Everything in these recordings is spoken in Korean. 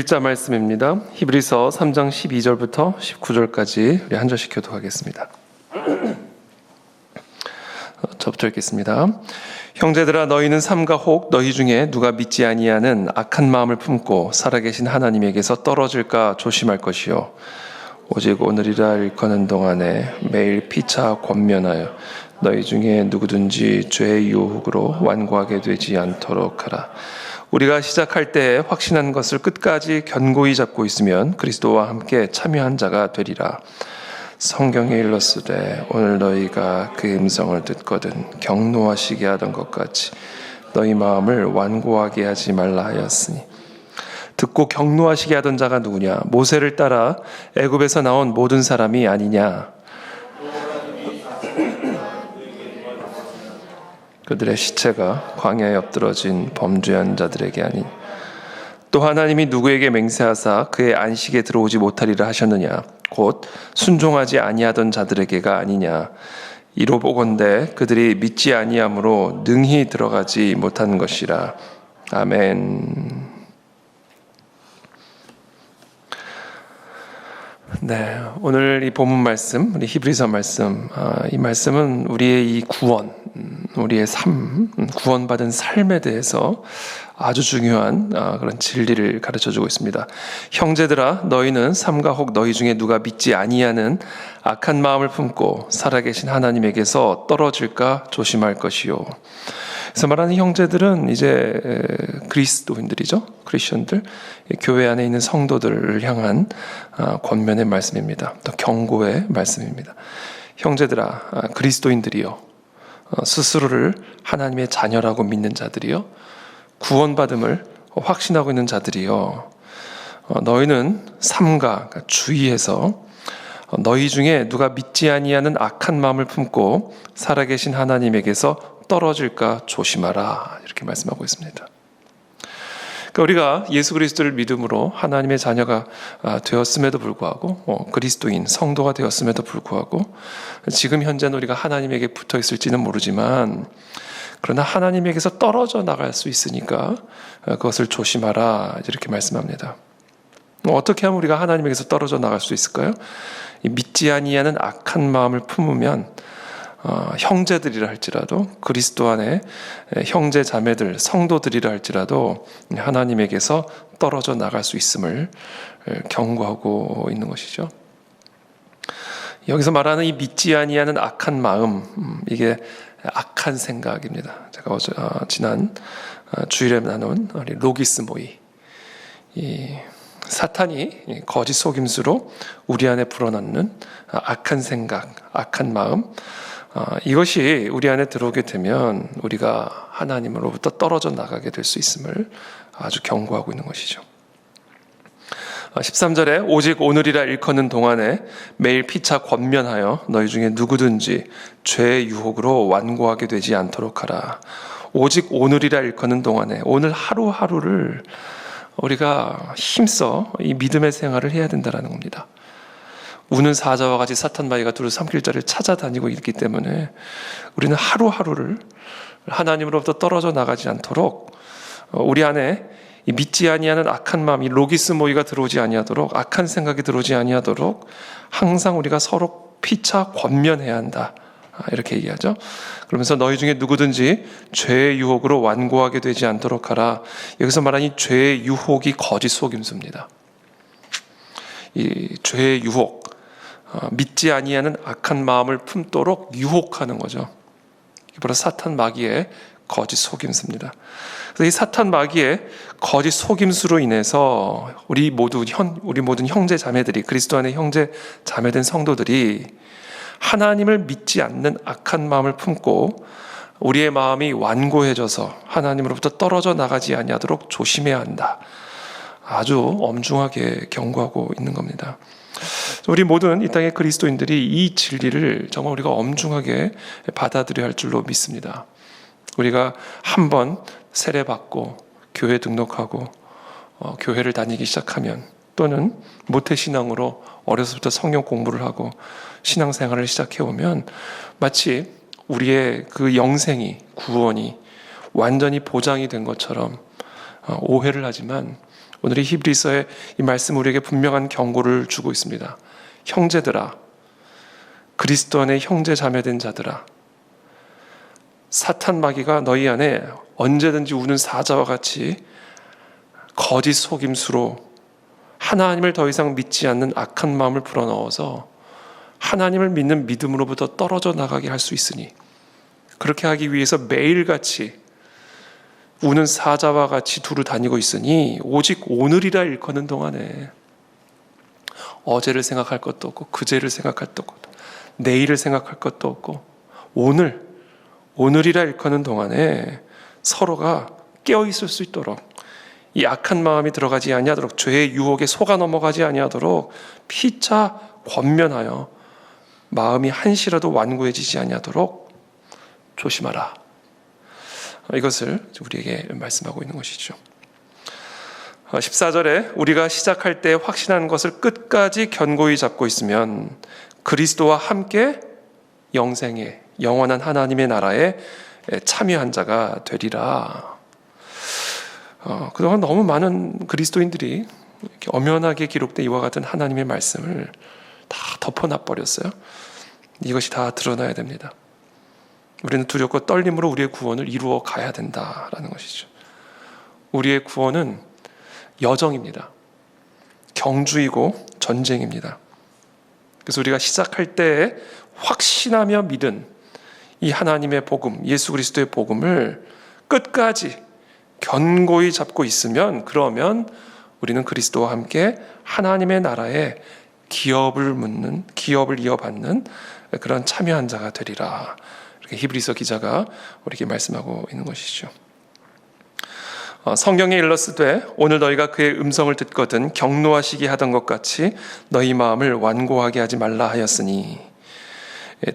일자 말씀입니다. 히브리서 3장 12절부터 19절까지 우리 한 절씩 교독하겠습니다. 저부터 읽겠습니다. 형제들아, 너희는 삼가 혹 너희 중에 누가 믿지 아니하는 악한 마음을 품고 살아계신 하나님에게서 떨어질까 조심할 것이요, 오직 오늘이라 일컫는 동안에 매일 피차 권면하여 너희 중에 누구든지 죄의 유혹으로 완고하게 되지 않도록 하라. 우리가 시작할 때 확신한 것을 끝까지 견고히 잡고 있으면 그리스도와 함께 참여한 자가 되리라. 성경에 일렀으되 오늘 너희가 그 음성을 듣거든 경노하시게 하던 것 같이 너희 마음을 완고하게 하지 말라 하였으니, 듣고 경노하시게 하던 자가 누구냐? 모세를 따라 애굽에서 나온 모든 사람이 아니냐? 그들의 시체가 광야에 엎드러진 범죄한 자들에게 아니니, 또 하나님이 누구에게 맹세하사 그의 안식에 들어오지 못하리라 하셨느냐? 곧 순종하지 아니하던 자들에게가 아니냐? 이로 보건대 그들이 믿지 아니함으로 능히 들어가지 못한 것이라. 아멘. 네, 오늘 이 본문 말씀, 우리 히브리서 말씀, 이 말씀은 우리의 이 구원, 우리의 삶, 구원받은 삶에 대해서 아주 중요한 그런 진리를 가르쳐주고 있습니다. 형제들아, 너희는 삼가 혹 너희 중에 누가 믿지 아니하는 악한 마음을 품고 살아계신 하나님에게서 떨어질까 조심할 것이요. 그래서 말하는 형제들은 이제 그리스도인들이죠. 크리스천들, 교회 안에 있는 성도들을 향한 권면의 말씀입니다. 또 경고의 말씀입니다. 형제들아, 그리스도인들이요, 스스로를 하나님의 자녀라고 믿는 자들이요, 구원받음을 확신하고 있는 자들이요, 너희는 삼가, 그러니까 주의해서 너희 중에 누가 믿지 아니하는 악한 마음을 품고 살아계신 하나님에게서 떨어질까 조심하라, 이렇게 말씀하고 있습니다. 그러니까 우리가 예수 그리스도를 믿음으로 하나님의 자녀가 되었음에도 불구하고, 그리스도인 성도가 되었음에도 불구하고 지금 현재는 우리가 하나님에게 붙어 있을지는 모르지만, 그러나 하나님에게서 떨어져 나갈 수 있으니까 그것을 조심하라, 이렇게 말씀합니다. 어떻게 하면 우리가 하나님에게서 떨어져 나갈 수 있을까요? 믿지 아니하는 악한 마음을 품으면 형제들이라 할지라도, 그리스도 안에 형제 자매들, 성도들이라 할지라도 하나님에게서 떨어져 나갈 수 있음을 경고하고 있는 것이죠. 여기서 말하는 이 믿지 아니하는 악한 마음, 이게 악한 생각입니다. 제가 지난 주일에 나눈 우리 로기스모이, 이 사탄이 거짓 속임수로 우리 안에 불어넣는 악한 생각, 악한 마음, 이것이 우리 안에 들어오게 되면 우리가 하나님으로부터 떨어져 나가게 될 수 있음을 아주 경고하고 있는 것이죠. 13절에 오직 오늘이라 일컫는 동안에 매일 피차 권면하여 너희 중에 누구든지 죄의 유혹으로 완고하게 되지 않도록 하라. 오직 오늘이라 일컫는 동안에, 오늘 하루하루를 우리가 힘써 이 믿음의 생활을 해야 된다는 겁니다. 우는 사자와 같이 사탄 마귀가 두루 삼킬 자를 찾아다니고 있기 때문에 우리는 하루하루를 하나님으로부터 떨어져 나가지 않도록, 우리 안에 이 믿지 아니하는 악한 마음, 이 로기스모이가 들어오지 아니하도록, 악한 생각이 들어오지 아니하도록 항상 우리가 서로 피차 권면해야 한다, 이렇게 얘기하죠. 그러면서 너희 중에 누구든지 죄의 유혹으로 완고하게 되지 않도록 하라. 여기서 말하는 이 죄의 유혹이 거짓 속임수입니다. 이 죄의 유혹, 믿지 아니하는 악한 마음을 품도록 유혹하는 거죠. 이게 바로 사탄 마귀의 거짓 속임수입니다. 그래서 이 사탄 마귀의 거짓 속임수로 인해서 우리 모든 형제 자매들이, 그리스도 안에 형제 자매된 성도들이 하나님을 믿지 않는 악한 마음을 품고 우리의 마음이 완고해져서 하나님으로부터 떨어져 나가지 아니하도록 조심해야 한다, 아주 엄중하게 경고하고 있는 겁니다. 우리 모든 이 땅의 그리스도인들이 이 진리를 정말 우리가 엄중하게 받아들여야 할 줄로 믿습니다. 우리가 한번 세례받고 교회 등록하고 교회를 다니기 시작하면, 또는 모태신앙으로 어려서부터 성경 공부를 하고 신앙생활을 시작해오면 마치 우리의 그 영생이, 구원이 완전히 보장이 된 것처럼 오해를 하지만 오늘 이 히브리서의 이 말씀 우리에게 분명한 경고를 주고 있습니다. 형제들아, 그리스도 안에 형제 자매된 자들아, 사탄 마귀가 너희 안에 언제든지 우는 사자와 같이 거짓 속임수로 하나님을 더 이상 믿지 않는 악한 마음을 불어넣어서 하나님을 믿는 믿음으로부터 떨어져 나가게 할 수 있으니, 그렇게 하기 위해서 매일같이 우는 사자와 같이 두루 다니고 있으니 오직 오늘이라 일컫는 동안에 어제를 생각할 것도 없고 그제를 생각할 것도 없고 내일을 생각할 것도 없고 오늘이라 일컫는 동안에 서로가 깨어있을 수 있도록, 이 악한 마음이 들어가지 아니하도록, 죄의 유혹에 속아 넘어가지 아니하도록 피차 권면하여 마음이 한시라도 완고해지지 아니하도록 조심하라. 이것을 우리에게 말씀하고 있는 것이죠. 14절에 우리가 시작할 때 확신한 것을 끝까지 견고히 잡고 있으면 그리스도와 함께 영생에, 영원한 하나님의 나라에 참여한 자가 되리라. 그동안 너무 많은 그리스도인들이 이렇게 엄연하게 기록된 이와 같은 하나님의 말씀을 다 덮어놔버렸어요. 이것이 다 드러나야 됩니다. 우리는 두렵고 떨림으로 우리의 구원을 이루어 가야 된다라는 것이죠. 우리의 구원은 여정입니다. 경주이고 전쟁입니다. 그래서 우리가 시작할 때 확신하며 믿은 이 하나님의 복음, 예수 그리스도의 복음을 끝까지 견고히 잡고 있으면, 그러면 우리는 그리스도와 함께 하나님의 나라에 기업을 이어받는 그런 참여한 자가 되리라. 이렇게 히브리서 기자가 우리에게 말씀하고 있는 것이죠. 성경에 일렀으되 오늘 너희가 그의 음성을 듣거든 경노하시게 하던 것 같이 너희 마음을 완고하게 하지 말라 하였으니,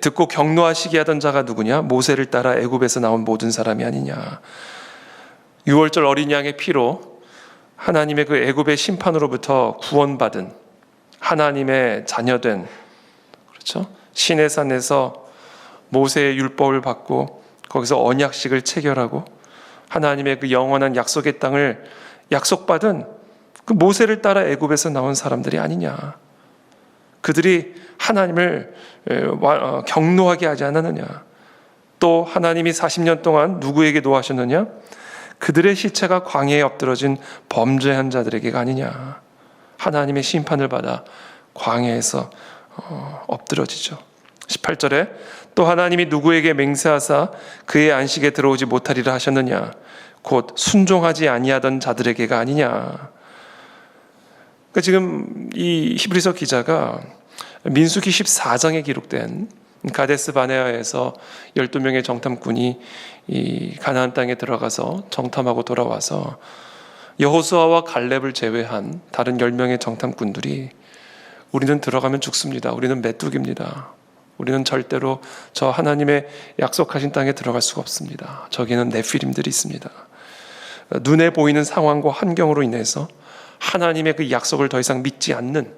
듣고 경노하시게 하던 자가 누구냐? 모세를 따라 애굽에서 나온 모든 사람이 아니냐. 유월절 어린 양의 피로 하나님의 그 애굽의 심판으로부터 구원받은 하나님의 자녀된, 그렇죠? 시내산에서 모세의 율법을 받고 거기서 언약식을 체결하고 하나님의 그 영원한 약속의 땅을 약속받은 그 모세를 따라 애굽에서 나온 사람들이 아니냐. 그들이 하나님을 경노하게 하지 않았느냐. 또 하나님이 40년 동안 누구에게 노하셨느냐? 그들의 시체가 광야에 엎드러진 범죄한 자들에게가 아니냐. 하나님의 심판을 받아 광야에서 엎드러지죠. 18절에 또 하나님이 누구에게 맹세하사 그의 안식에 들어오지 못하리라 하셨느냐? 곧 순종하지 아니하던 자들에게가 아니냐. 그러니까 지금 이 히브리서 기자가 민수기 14장에 기록된 가데스 바네아에서 12명의 정탐꾼이 이 가나안 땅에 들어가서 정탐하고 돌아와서 여호수아와 갈렙을 제외한 다른 10명의 정탐꾼들이 우리는 들어가면 죽습니다. 우리는 메뚜기입니다. 우리는 절대로 저 하나님의 약속하신 땅에 들어갈 수가 없습니다. 저기는 네피림들이 있습니다. 눈에 보이는 상황과 환경으로 인해서 하나님의 그 약속을 더 이상 믿지 않는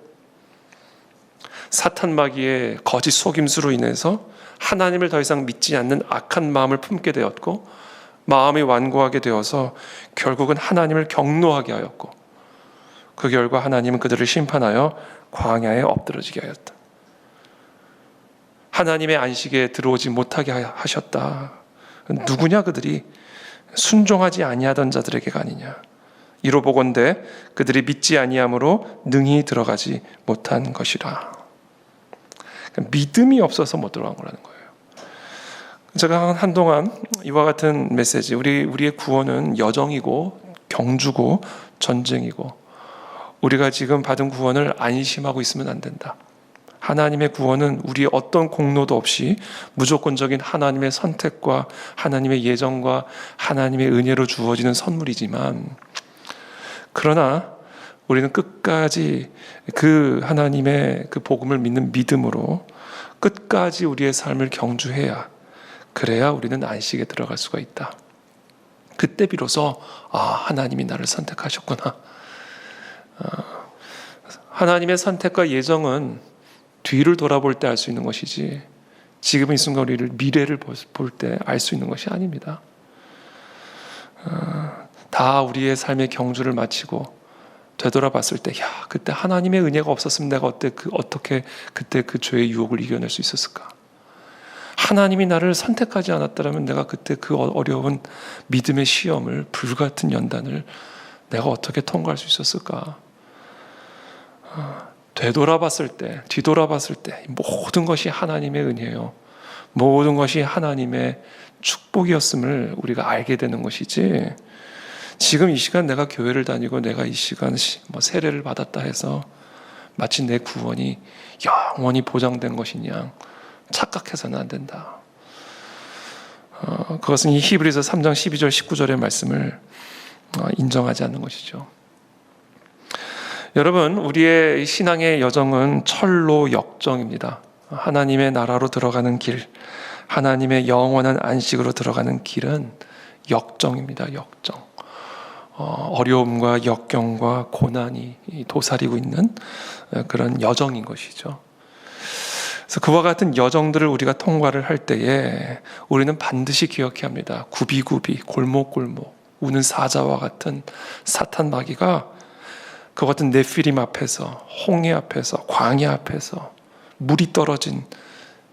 사탄 마귀의 거짓 속임수로 인해서 하나님을 더 이상 믿지 않는 악한 마음을 품게 되었고, 마음이 완고하게 되어서 결국은 하나님을 경노하게 하였고, 그 결과 하나님은 그들을 심판하여 광야에 엎드러지게 하였다. 하나님의 안식에 들어오지 못하게 하셨다. 누구냐? 그들이 순종하지 아니하던 자들에게가 아니냐. 이로 보건대 그들이 믿지 아니함으로 능히 들어가지 못한 것이라. 믿음이 없어서 못 들어간 거라는 거예요. 제가 한동안 이와 같은 메시지, 우리의 구원은 여정이고 경주고 전쟁이고, 우리가 지금 받은 구원을 안심하고 있으면 안 된다. 하나님의 구원은 우리의 어떤 공로도 없이 무조건적인 하나님의 선택과 하나님의 예정과 하나님의 은혜로 주어지는 선물이지만, 그러나 우리는 끝까지 그 하나님의 그 복음을 믿는 믿음으로 끝까지 우리의 삶을 경주해야, 그래야 우리는 안식에 들어갈 수가 있다. 그때 비로소 하나님이 나를 선택하셨구나. 하나님의 선택과 예정은 뒤를 돌아볼 때 알 수 있는 것이지, 지금 이 순간 우리를 미래를 볼 때 알 수 있는 것이 아닙니다. 다 우리의 삶의 경주를 마치고 되돌아봤을 때, 야, 그때 하나님의 은혜가 없었으면 내가 어떻게 그때 그 죄의 유혹을 이겨낼 수 있었을까? 하나님이 나를 선택하지 않았더라면 내가 그때 그 어려운 믿음의 시험을, 불같은 연단을 내가 어떻게 통과할 수 있었을까? 되돌아봤을 때, 뒤돌아봤을 때 모든 것이 하나님의 은혜요, 모든 것이 하나님의 축복이었음을 우리가 알게 되는 것이지, 지금 이 시간 내가 교회를 다니고 내가 이 시간 세례를 받았다 해서 마치 내 구원이 영원히 보장된 것이냐 착각해서는 안 된다. 그것은 이 히브리서 3장 12절 19절의 말씀을 인정하지 않는 것이죠. 여러분, 우리의 신앙의 여정은 철로 역정입니다. 하나님의 나라로 들어가는 길, 하나님의 영원한 안식으로 들어가는 길은 역정입니다. 역정. 어려움과 역경과 고난이 도사리고 있는 그런 여정인 것이죠. 그래서 그와 같은 여정들을 우리가 통과를 할 때에 우리는 반드시 기억해야 합니다. 구비구비, 골목골목, 우는 사자와 같은 사탄 마귀가 그 같은 네피림 앞에서, 홍해 앞에서, 광야 앞에서, 물이 떨어진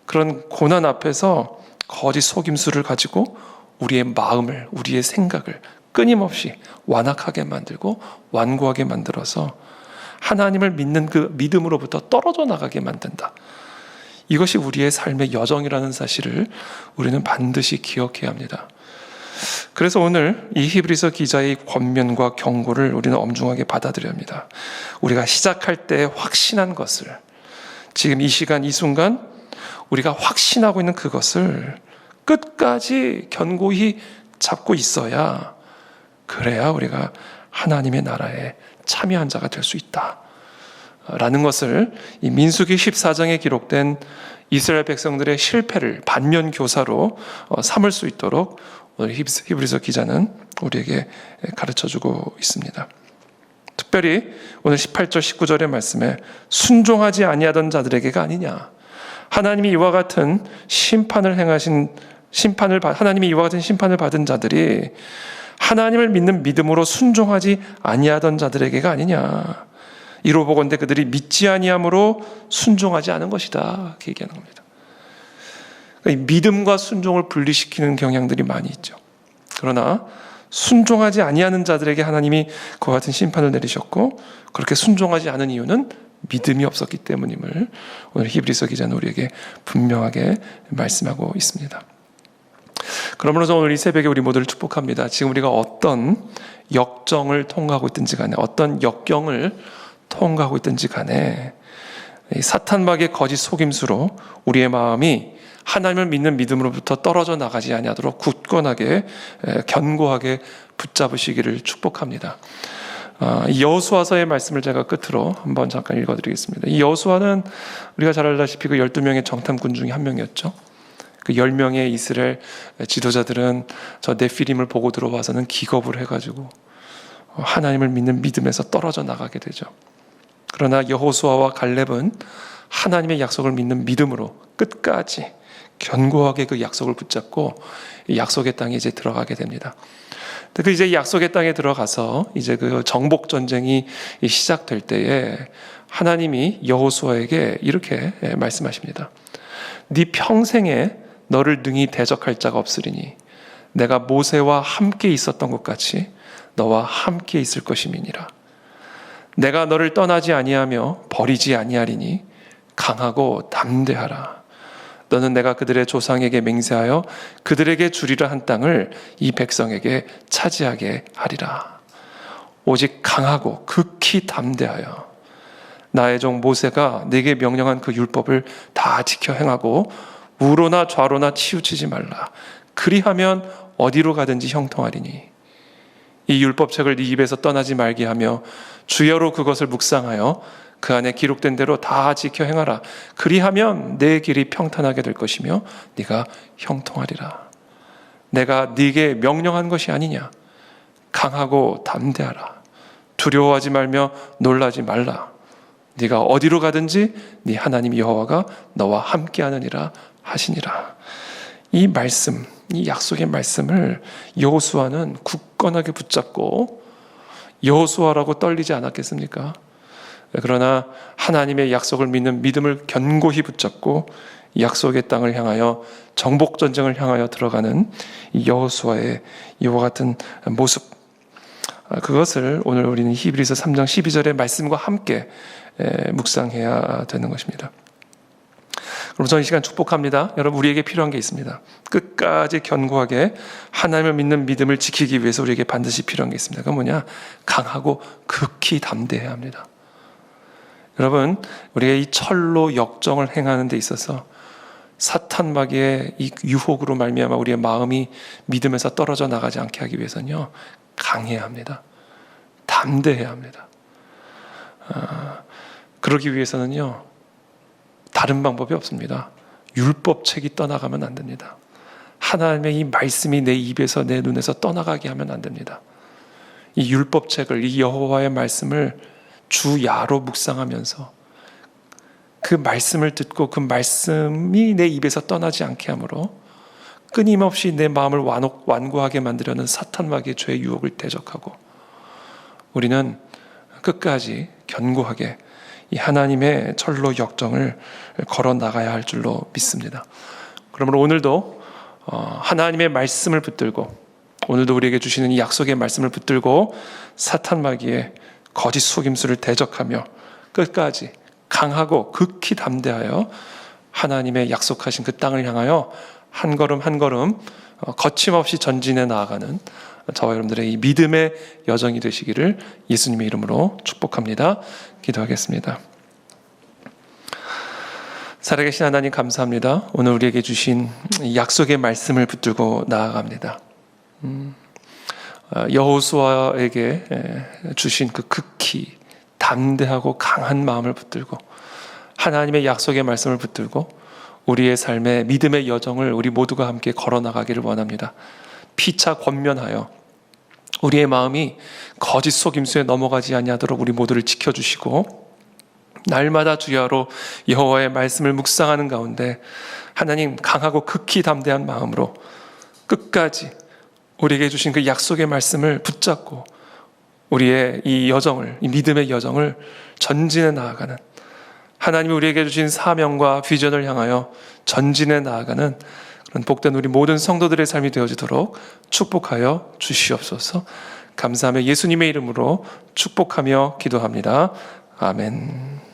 그런 고난 앞에서 거짓 속임수를 가지고 우리의 마음을, 우리의 생각을 끊임없이 완악하게 만들고 완고하게 만들어서 하나님을 믿는 그 믿음으로부터 떨어져 나가게 만든다. 이것이 우리의 삶의 여정이라는 사실을 우리는 반드시 기억해야 합니다. 그래서 오늘 이 히브리서 기자의 권면과 경고를 우리는 엄중하게 받아들여야 합니다. 우리가 시작할 때 확신한 것을, 지금 이 시간 이 순간 우리가 확신하고 있는 그것을 끝까지 견고히 잡고 있어야, 그래야 우리가 하나님의 나라에 참여한 자가 될 수 있다 라는 것을 이 민수기 14장에 기록된 이스라엘 백성들의 실패를 반면교사로 삼을 수 있도록 오늘 히브리서 기자는 우리에게 가르쳐주고 있습니다. 특별히 오늘 18절 19절의 말씀에 순종하지 아니하던 자들에게가 아니냐, 하나님이 이와 같은 심판을 받은 자들이 하나님을 믿는 믿음으로 순종하지 아니하던 자들에게가 아니냐, 이로 보건대 그들이 믿지 아니함으로 순종하지 않은 것이다, 이렇게 얘기하는 겁니다. 그러니까 믿음과 순종을 분리시키는 경향들이 많이 있죠. 그러나 순종하지 아니하는 자들에게 하나님이 그와 같은 심판을 내리셨고, 그렇게 순종하지 않은 이유는 믿음이 없었기 때문임을 오늘 히브리서 기자는 우리에게 분명하게 말씀하고 있습니다. 그러므로서 오늘 이 새벽에 우리 모두를 축복합니다. 지금 우리가 어떤 역정을 통과하고 있든지 간에, 어떤 역경을 통과하고 있든지 간에, 사탄 마귀의 거짓 속임수로 우리의 마음이 하나님을 믿는 믿음으로부터 떨어져 나가지 아니하도록 굳건하게, 견고하게 붙잡으시기를 축복합니다. 이 여호수아서의 말씀을 제가 끝으로 한번 잠깐 읽어드리겠습니다. 이 여호수아는 우리가 잘 알다시피 그 12명의 정탐꾼 중에 한 명이었죠. 그 10명의 이스라엘 지도자들은 저 네피림을 보고 들어와서는 기겁을 해가지고 하나님을 믿는 믿음에서 떨어져 나가게 되죠. 그러나 여호수아와 갈렙은 하나님의 약속을 믿는 믿음으로 끝까지 견고하게 그 약속을 붙잡고 약속의 땅에 이제 들어가게 됩니다. 그 이제 약속의 땅에 들어가서 이제 그 정복 전쟁이 시작될 때에 하나님이 여호수아에게 이렇게 말씀하십니다. 네 평생에 너를 능히 대적할 자가 없으리니 내가 모세와 함께 있었던 것 같이 너와 함께 있을 것임이니라. 내가 너를 떠나지 아니하며 버리지 아니하리니 강하고 담대하라. 너는 내가 그들의 조상에게 맹세하여 그들에게 주리라 한 땅을 이 백성에게 차지하게 하리라. 오직 강하고 극히 담대하여 나의 종 모세가 네게 명령한 그 율법을 다 지켜 행하고 우로나 좌로나 치우치지 말라. 그리하면 어디로 가든지 형통하리니 이 율법책을 네 입에서 떠나지 말게 하며 주야로 그것을 묵상하여 그 안에 기록된 대로 다 지켜 행하라. 그리하면 내 길이 평탄하게 될 것이며 네가 형통하리라. 내가 네게 명령한 것이 아니냐. 강하고 담대하라. 두려워하지 말며 놀라지 말라. 네가 어디로 가든지 네 하나님 여호와가 너와 함께하느니라 하시니라. 이 말씀, 이 약속의 말씀을 여호수아는 굳건하게 붙잡고 여호수아라고 떨리지 않았겠습니까? 그러나 하나님의 약속을 믿는 믿음을 견고히 붙잡고 약속의 땅을 향하여 정복 전쟁을 향하여 들어가는 여호수아의 이와 같은 모습, 그것을 오늘 우리는 히브리서 3장 12절의 말씀과 함께 묵상해야 되는 것입니다. 그럼 저는 이 시간 축복합니다. 여러분, 우리에게 필요한 게 있습니다. 끝까지 견고하게 하나님을 믿는 믿음을 지키기 위해서 우리에게 반드시 필요한 게 있습니다. 그건 뭐냐? 강하고 극히 담대해야 합니다. 여러분, 우리가 이 철로 역정을 행하는 데 있어서 사탄 마귀의 이 유혹으로 말미암아 우리의 마음이 믿음에서 떨어져 나가지 않게 하기 위해서는요, 강해야 합니다. 담대해야 합니다. 그러기 위해서는요, 다른 방법이 없습니다. 율법책이 떠나가면 안 됩니다. 하나님의 이 말씀이 내 입에서 내 눈에서 떠나가게 하면 안 됩니다. 이 율법책을, 이 여호와의 말씀을 주야로 묵상하면서 그 말씀을 듣고 그 말씀이 내 입에서 떠나지 않게 하므로 끊임없이 내 마음을 완고하게 만들려는 사탄 마귀의 죄의 유혹을 대적하고 우리는 끝까지 견고하게 이 하나님의 철로 역정을 걸어 나가야 할 줄로 믿습니다. 그러므로 오늘도 하나님의 말씀을 붙들고, 오늘도 우리에게 주시는 이 약속의 말씀을 붙들고 사탄 마귀의 거짓 속임수를 대적하며 끝까지 강하고 극히 담대하여 하나님의 약속하신 그 땅을 향하여 한 걸음 한 걸음 거침없이 전진해 나아가는 저와 여러분들의 이 믿음의 여정이 되시기를 예수님의 이름으로 축복합니다. 기도하겠습니다. 살아계신 하나님, 감사합니다. 오늘 우리에게 주신 약속의 말씀을 붙들고 나아갑니다. 여호수아에게 주신 그 극히 담대하고 강한 마음을 붙들고 하나님의 약속의 말씀을 붙들고 우리의 삶의 믿음의 여정을 우리 모두가 함께 걸어나가기를 원합니다. 피차 권면하여 우리의 마음이 거짓 속임수에 넘어가지 아니하도록 우리 모두를 지켜주시고, 날마다 주야로 여호와의 말씀을 묵상하는 가운데 하나님 강하고 극히 담대한 마음으로 끝까지 우리에게 주신 그 약속의 말씀을 붙잡고 우리의 이 여정을, 이 믿음의 여정을 전진해 나아가는, 하나님이 우리에게 주신 사명과 비전을 향하여 전진해 나아가는 그런 복된 우리 모든 성도들의 삶이 되어지도록 축복하여 주시옵소서. 감사하며 예수님의 이름으로 축복하며 기도합니다. 아멘.